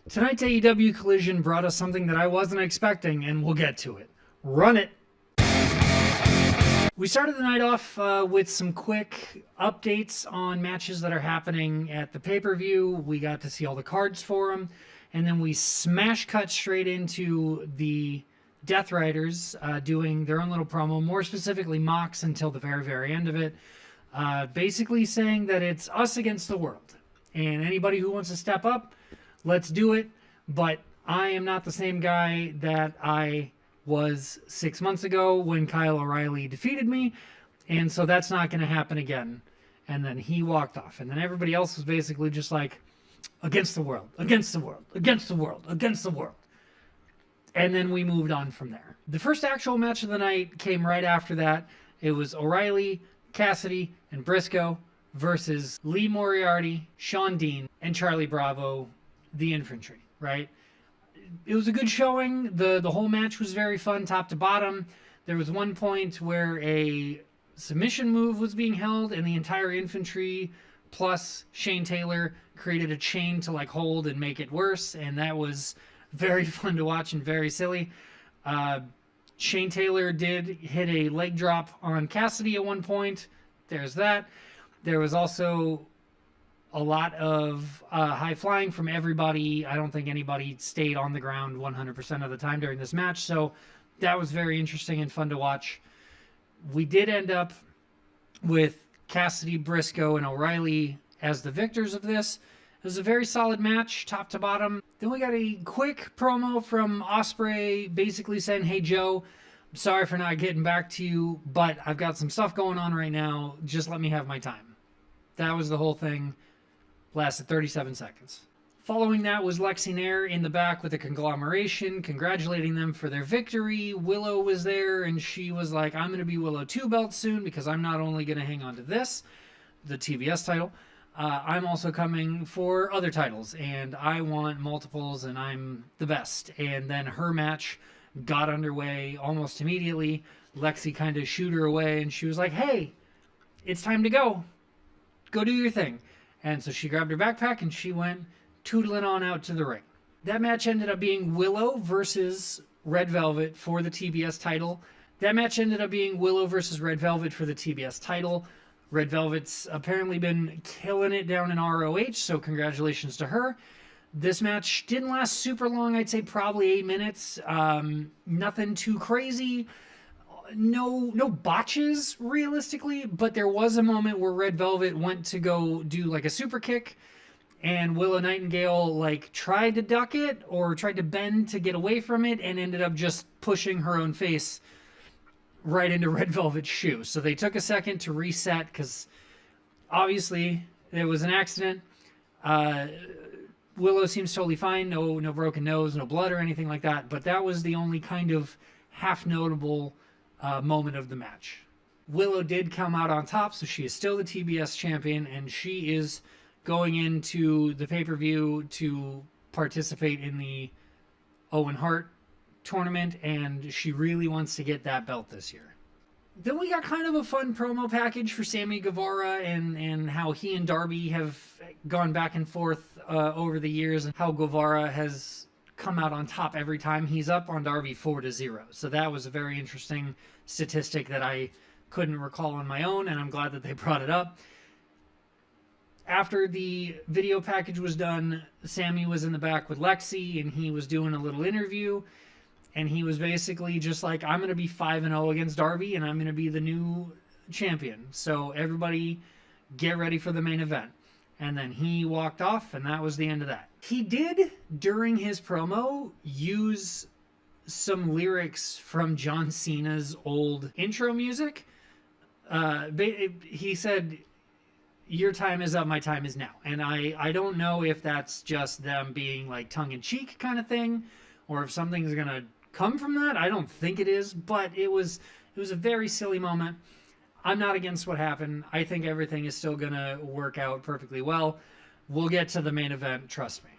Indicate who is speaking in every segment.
Speaker 1: Tonight's AEW Collision brought us something that I wasn't expecting, and we'll get to it. Run it! We started the night off with some quick updates on matches that are happening at the pay-per-view. We got to see all the cards for them, and then we smash cut straight into the Death Riders doing their own little promo, more specifically Mox until the very, very end of it, basically saying that it's us against the world, and anybody who wants to step up, let's do it, but I am not the same guy that I was 6 months ago when Kyle O'Reilly defeated me, and so that's not going to happen again. And then he walked off, and then everybody else was basically just like, against the world, against the world, against the world, against the world. And then we moved on from there. The first actual match of the night came right after that. It was O'Reilly, Cassidy, and Briscoe versus Lee Moriarty, Shawn Dean, and Charlie Bravo, the infantry, right? It was a good showing. The whole match was very fun, top to bottom. There was one point where a submission move was being held, and the entire infantry plus Shane Taylor created a chain to like hold and make it worse, and that was very fun to watch and very silly. Shane Taylor did hit a leg drop on Cassidy at one point. There's that. There was also a lot of high flying from everybody. I don't think anybody stayed on the ground 100% of the time during this match, so that was very interesting and fun to watch. We did end up with Cassidy, Briscoe, and O'Reilly as the victors of this. It was a very solid match, top to bottom. Then we got a quick promo from Ospreay basically saying, hey Joe, I'm sorry for not getting back to you, but I've got some stuff going on right now. Just let me have my time. That was the whole thing. Lasted 37 seconds. Following that was Lexi Nair in the back with a conglomeration, congratulating them for their victory. Willow was there, and she was like, I'm going to be Willow 2 belt soon because I'm not only going to hang on to this, the TBS title, I'm also coming for other titles, and I want multiples, and I'm the best. And then her match got underway almost immediately. Lexi kind of shooed her away, and she was like, hey, it's time to go. Go do your thing. And so she grabbed her backpack and she went tootling on out to the ring. That match ended up being Willow versus Red Velvet for the TBS title. That match ended up being Willow versus Red Velvet for the TBS title. Red Velvet's apparently been killing it down in ROH, so congratulations to her. This match didn't last super long. I'd say probably 8 minutes. Nothing too crazy. No botches realistically, but there was a moment where Red Velvet went to go do like a super kick, and Willow Nightingale like tried to duck it or tried to bend to get away from it and ended up just pushing her own face right into Red Velvet's shoe. So they took a second to reset because obviously it was an accident. Willow seems totally fine, no broken nose, no blood or anything like that, but that was the only kind of half notable moment of the match. Willow did come out on top, so she is still the TBS champion, and she is going into the pay-per-view to participate in the Owen Hart tournament, and she really wants to get that belt this year. Then we got kind of a fun promo package for Sammy Guevara and how he and Darby have gone back and forth over the years, and how Guevara has come out on top every time he's up on Darby 4-0. So that was a very interesting statistic that I couldn't recall on my own, and I'm glad that they brought it up. After the video package was done, Sammy was in the back with Lexi, and he was doing a little interview, and he was basically just like, I'm going to be 5-0 against Darby, and I'm going to be the new champion. So everybody get ready for the main event. And then he walked off, and that was the end of that. He did, during his promo, use some lyrics from John Cena's old intro music. He said, your time is up, my time is now. And I don't know if that's just them being like tongue-in-cheek kind of thing, or if something's going to come from that. I don't think it is, but it was a very silly moment. I'm not against what happened. I think everything is still going to work out perfectly well. We'll get to the main event, trust me.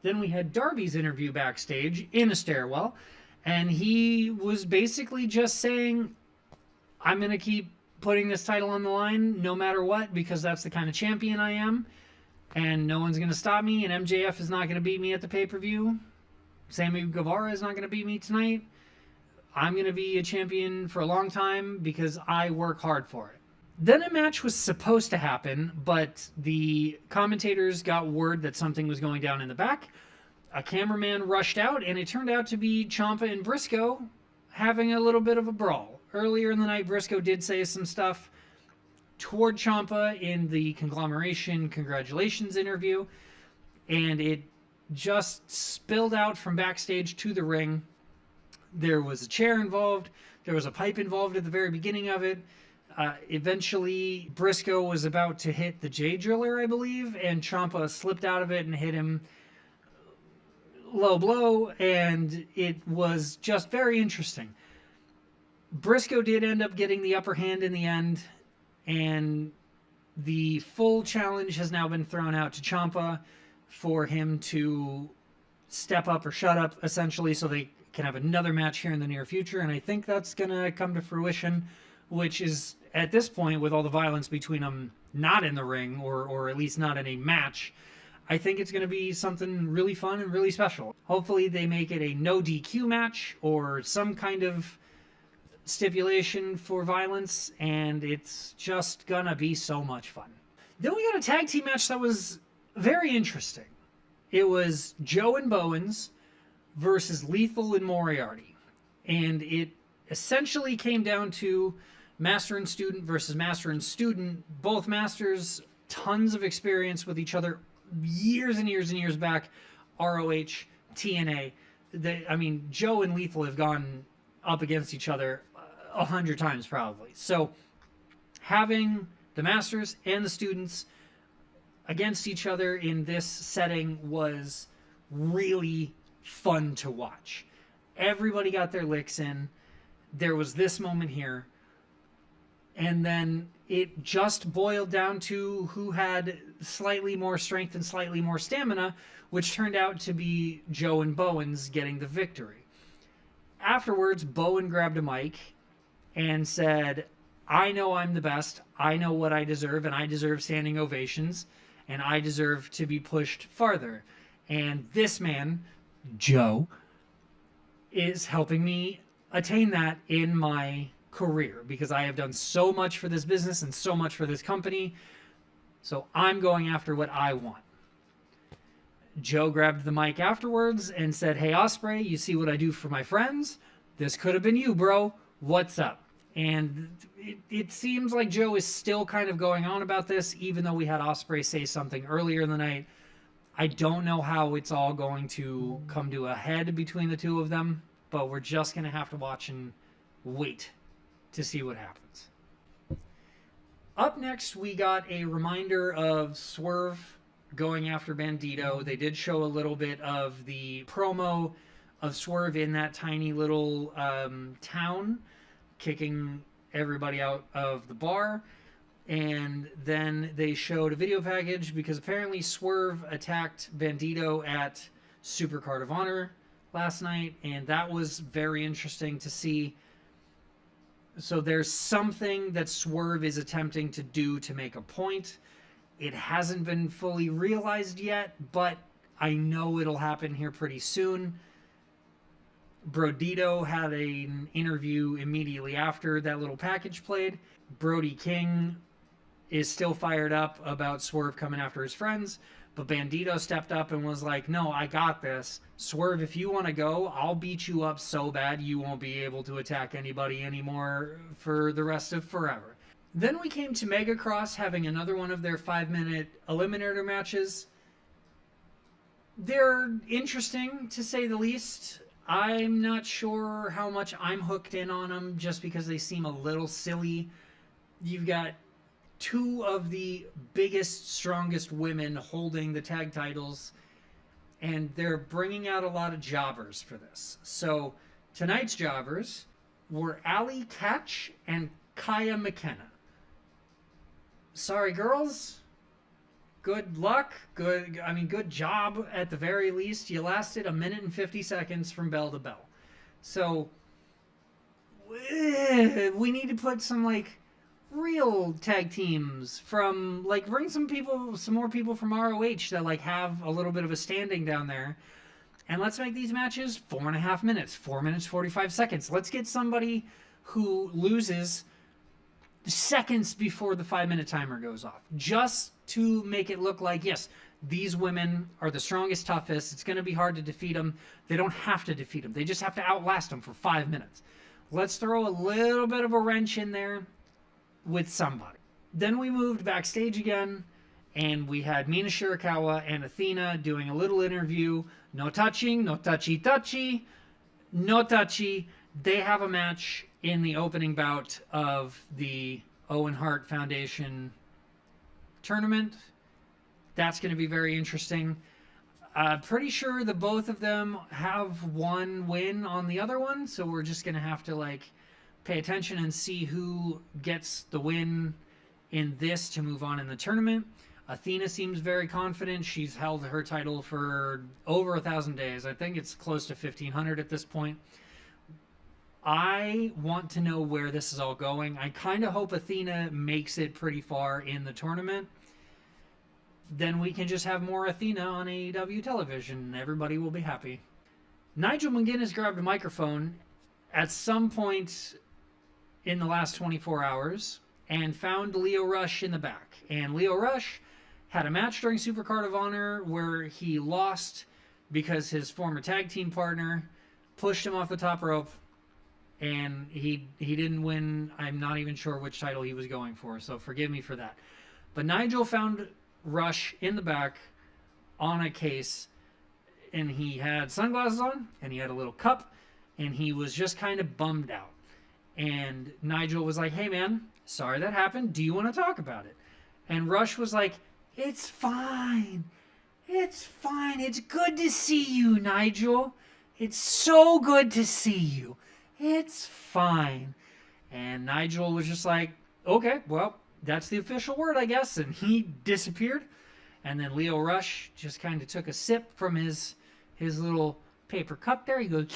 Speaker 1: Then we had Darby's interview backstage in a stairwell, and he was basically just saying, I'm going to keep putting this title on the line no matter what, because that's the kind of champion I am. and no one's going to stop me, and MJF is not going to beat me at the pay-per-view. Sammy Guevara is not going to beat me tonight. I'm going to be a champion for a long time because I work hard for it. Then a match was supposed to happen, but the commentators got word that something was going down in the back. A cameraman rushed out, and it turned out to be Ciampa and Briscoe having a little bit of a brawl. Earlier in the night, Briscoe did say some stuff toward Ciampa in the conglomeration congratulations interview, and it just spilled out from backstage to the ring. There was a chair involved. There was a pipe involved at the very beginning of it. Eventually, Briscoe was about to hit the J Driller, I believe, and Ciampa slipped out of it and hit him low blow, and it was just very interesting. Briscoe did end up getting the upper hand in the end, and the full challenge has now been thrown out to Ciampa for him to step up or shut up, essentially, so they can have another match here in the near future, and I think that's going to come to fruition, which is, at this point, with all the violence between them not in the ring, or at least not in a match, I think it's going to be something really fun and really special. Hopefully they make it a no DQ match or some kind of stipulation for violence, and it's just going to be so much fun. Then we got a tag team match that was very interesting. It was Joe and Bowens versus Lethal and Moriarty. And it essentially came down to master and student versus master and student. Both masters, tons of experience with each other, years and years and years back, ROH, TNA. Joe and Lethal have gone up against each other 100 times probably. So having the masters and the students against each other in this setting was really fun to watch. Everybody got their licks in. There was this moment here, and then it just boiled down to who had slightly more strength and slightly more stamina, which turned out to be Joe and Bowens getting the victory. Afterwards, Bowen grabbed a mic and said, I know I'm the best, I know what I deserve, and I deserve standing ovations, and I deserve to be pushed farther. And this man, Joe, is helping me attain that in my career, because I have done so much for this business and so much for this company, so I'm going after what I want. Joe grabbed the mic afterwards and said, hey Ospreay, you see what I do for my friends? This could have been you, bro. What's up? And it seems like Joe is still kind of going on about this, even though we had Ospreay say something earlier in the night. I don't know how it's all going to come to a head between the two of them, but we're just going to have to watch and wait to see what happens. Up next, we got a reminder of Swerve going after Bandito. They did show a little bit of the promo of Swerve in that tiny little town, kicking everybody out of the bar. And then they showed a video package because apparently Swerve attacked Bandito at Supercard of Honor last night, and that was very interesting to see. So there's something that Swerve is attempting to do to make a point. It hasn't been fully realized yet, but I know it'll happen here pretty soon. Brodito had an interview immediately after that little package played. Brody King is still fired up about Swerve coming after his friends, but Bandito stepped up and was like, no, I got this. Swerve, if you want to go, I'll beat you up so bad you won't be able to attack anybody anymore for the rest of forever. Then we came to Mega Cross having another one of their 5-minute eliminator matches. They're interesting, to say the least. I'm not sure how much I'm hooked in on them just because they seem a little silly. You've got two of the biggest, strongest women holding the tag titles, and they're bringing out a lot of jobbers for this. So tonight's jobbers were Allie Katch and Kaya McKenna. Sorry, girls. Good luck. Good job at the very least. You lasted 1 minute and 50 seconds from bell to bell. So we need to put some real tag teams from, like, bring some more people from ROH that, like, have a little bit of a standing down there. And let's make these matches 4.5 minutes, 4 minutes, 45 seconds. Let's get somebody who loses seconds before the 5-minute timer goes off, just to make it look like, yes, these women are the strongest, toughest. It's going to be hard to defeat them. They don't have to defeat them. They just have to outlast them for 5 minutes. Let's throw a little bit of a wrench in there with somebody. Then we moved backstage again, and we had Mina Shirakawa and Athena doing a little interview. No touching, no touchy, no touchy. They have a match in the opening bout of the Owen Hart Foundation tournament. That's going to be very interesting. Pretty sure the both of them have one win on the other one, so we're just going to have to, like, pay attention and see who gets the win in this to move on in the tournament. Athena seems very confident. She's held her title for over 1,000 days. I think it's close to 1,500 at this point. I want to know where this is all going. I kind of hope Athena makes it pretty far in the tournament. Then we can just have more Athena on AEW television, and everybody will be happy. Nigel McGuinness grabbed a microphone at some point in the last 24 hours and found Lio Rush in the back. And Lio Rush had a match during Supercard of Honor where he lost because his former tag team partner pushed him off the top rope, and he didn't win. I'm not even sure which title he was going for, so forgive me for that. But Nigel found Rush in the back on a case, and he had sunglasses on, and he had a little cup, and he was just kind of bummed out. And Nigel was like, "Hey man, sorry that happened. Do you want to talk about it?" And Rush was like, "It's fine. It's fine. It's good to see you, Nigel. It's so good to see you. It's fine." And Nigel was just like, "Okay, well, that's the official word, I guess." And he disappeared. And then Lio Rush just kind of took a sip from his little paper cup there. He goes,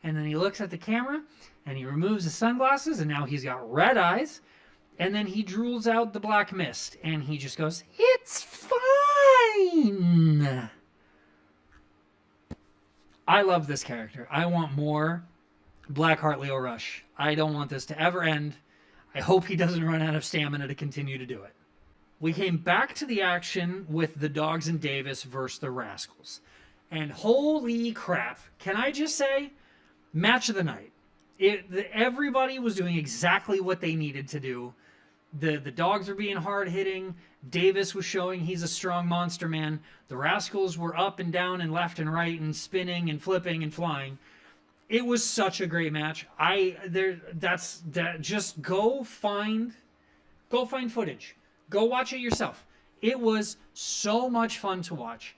Speaker 1: and then he looks at the camera, and he removes his sunglasses, and now he's got red eyes. And then he drools out the black mist, and he just goes, "It's fine." I love this character. I want more Blackheart Lio Rush. I don't want this to ever end. I hope he doesn't run out of stamina to continue to do it. We came back to the action with the Dogs and Davis versus the Rascals. And holy crap, can I just say, match of the night. Everybody was doing exactly what they needed to do. The Dogs were being hard-hitting. Davis was showing he's a strong monster man. The Rascals were up and down and left and right and spinning and flipping and flying. It was such a great match. Just go find footage. Go watch it yourself. It was so much fun to watch.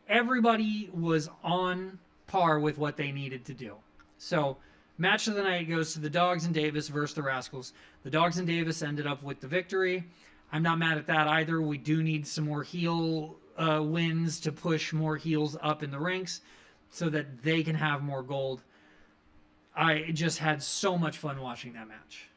Speaker 1: Everybody was on par with what they needed to do. So, match of the night goes to the Dogs and Davis versus the Rascals. The Dogs and Davis ended up with the victory. I'm not mad at that either. We do need some more heel wins to push more heels up in the ranks so that they can have more gold. I just had so much fun watching that match.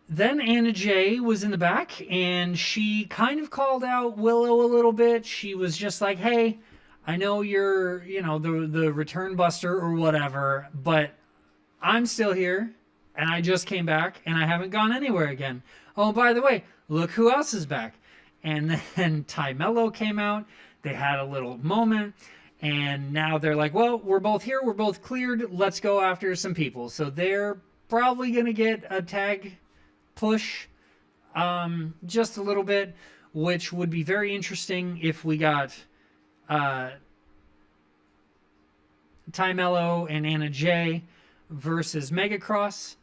Speaker 1: Then Anna Jay was in the back, and she kind of called out Willow a little bit. She was just like, "Hey, I know you're, the return buster or whatever, but I'm still here, and I just came back, and I haven't gone anywhere again. Oh, by the way, look who else is back." And then Ty Mello came out. They had a little moment, and now they're like, "Well, we're both here. We're both cleared. Let's go after some people." So they're probably going to get a tag push just a little bit, which would be very interesting if we got Ty Mello and Anna Jay versus Megacross,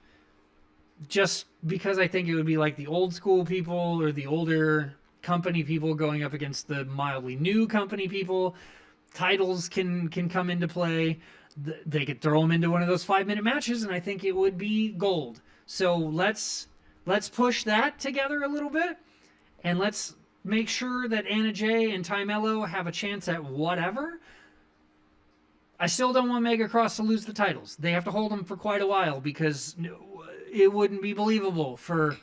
Speaker 1: just because I think it would be like the old school people or the older company people going up against the mildly new company people. Titles can come into play. They could throw them into one of those 5-minute matches, and I think it would be gold. So let's push that together a little bit, and let's make sure that Anna Jay and Ty Mello have a chance at whatever. I still don't want Megacross to lose the titles. They have to hold them for quite a while, because it wouldn't be believable for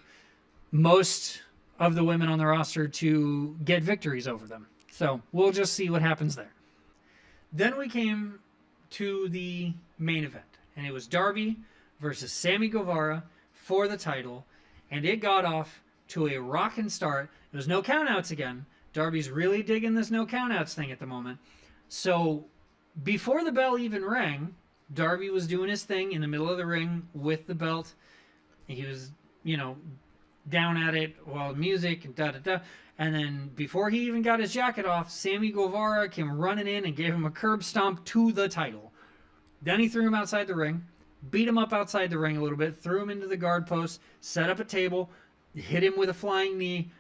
Speaker 1: most of the women on the roster to get victories over them. So we'll just see what happens there. Then we came to the main event, and it was Darby versus Sammy Guevara for the title, and it got off to a rockin' start. There was no countouts again. Darby's really digging this no countouts thing at the moment. So before the bell even rang, Darby was doing his thing in the middle of the ring with the belt. He was, down at it while music and da-da-da. And then before he even got his jacket off, Sammy Guevara came running in and gave him a curb stomp to the title. Then he threw him outside the ring, beat him up outside the ring a little bit, threw him into the guard post, set up a table, hit him with a flying knee,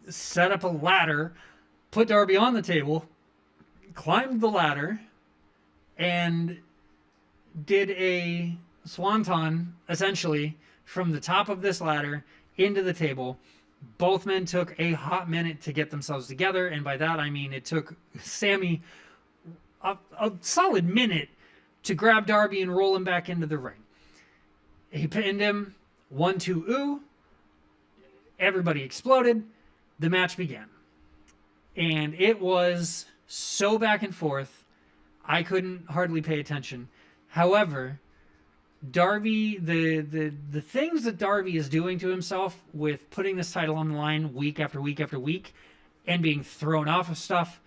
Speaker 1: set up a ladder, put Darby on the table, climbed the ladder, and did a swanton, essentially, from the top of this ladder into the table. Both men took a hot minute to get themselves together, and by that I mean it took Sammy a solid minute to grab Darby and roll him back into the ring. He pinned him, 1-2 ooh. Everybody exploded. The match began. And it was so back and forth, I couldn't hardly pay attention. However, Darby, the things that Darby is doing to himself with putting this title on the line week after week after week and being thrown off of stuff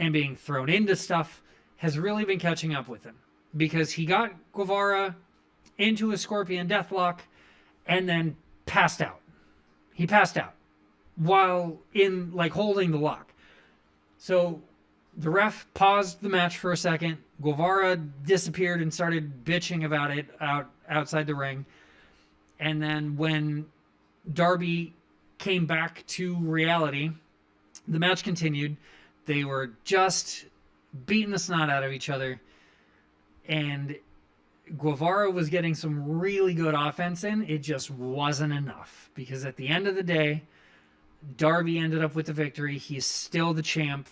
Speaker 1: and being thrown into stuff has really been catching up with him, because he got Guevara into a Scorpion Deathlock and then passed out. He passed out while in holding the lock. So the ref paused the match for a second. Guevara disappeared and started bitching about it outside the ring. And then when Darby came back to reality, the match continued. They were just beating the snot out of each other. And Guevara was getting some really good offense in. It just wasn't enough, because at the end of the day, Darby ended up with the victory. He's still the champ.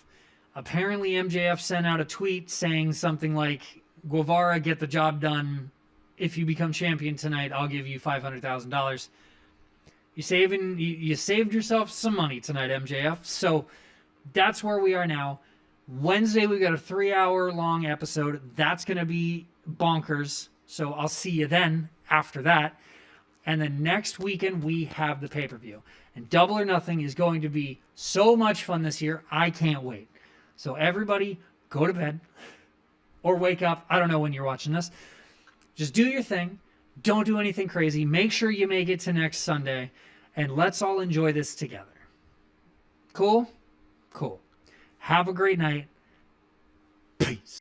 Speaker 1: Apparently, MJF sent out a tweet saying something like, Guevara, get the job done. If you become champion tonight, I'll give you $500,000. You saved yourself some money tonight, MJF. So that's where we are now. Wednesday, we got a 3-hour-long episode. That's going to be bonkers. So I'll see you then after that. And then next weekend, we have the pay-per-view. And Double or Nothing is going to be so much fun this year. I can't wait. So everybody, go to bed or wake up. I don't know when you're watching this. Just do your thing. Don't do anything crazy. Make sure you make it to next Sunday. And let's all enjoy this together. Cool? Cool. Have a great night. Peace.